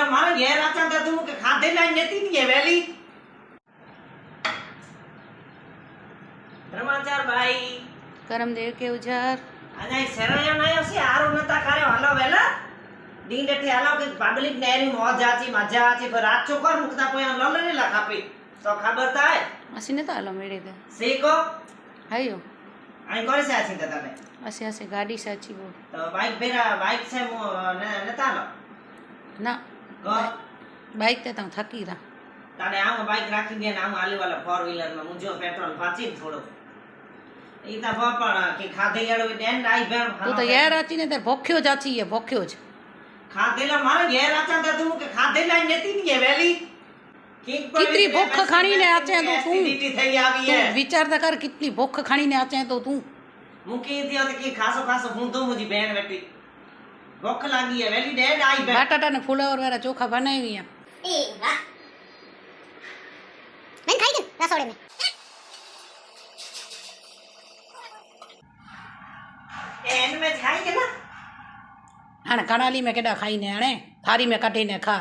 खाधेला मारे घेर आचा त तू के खाधेला नेती नहीं वेली ब्रह्मचार भाई करमदेव के उजार अने सेरया नयो से आरो नता करे हलो वेला दी डेठे हलो के पब्लिक नेरी मौज आची मजा आची पर रात चोकर मुक्ता पोया ललने ला खापी तो खबर ताय असीने तो हलो मेरे दे सेको हायो आई करे से आची तने असे असे गाड़ी से अच्छी वो तो बाइक बेरा बाइक से नता लो ना को बाइक ते तो थकी रहा ताने आम बाइक राखी दे ना आम आली वाला 4 व्हीलर में मुझो पेट्रोल पाची थोड़ो ईता बापा के खाधे यारो देन आई बेर तू तो यार आची ने ते भोख्यो जाची है भोख्यो ज खाधेला मारे घेर आचा त तू के खाधेला नेती नहीं वेली कितनी भूख खानी ने आचे तो तू एसिडिटी થઈ આવી है विचार त कर कितनी भूख खानी ने आचे तो तू मुकी दियो त की खासो खासो भूंदो मुजी बहन बेटी भूख लागी है वेली डेड आई बे बटाटा ने फुलावर वाला चोखा बनाई हुई है ए वाह मैं खाई के रसोड़े में एन में खाई के ना हाणे कणाली में केॾा खाई ने हाणे थारी में कढी ने खा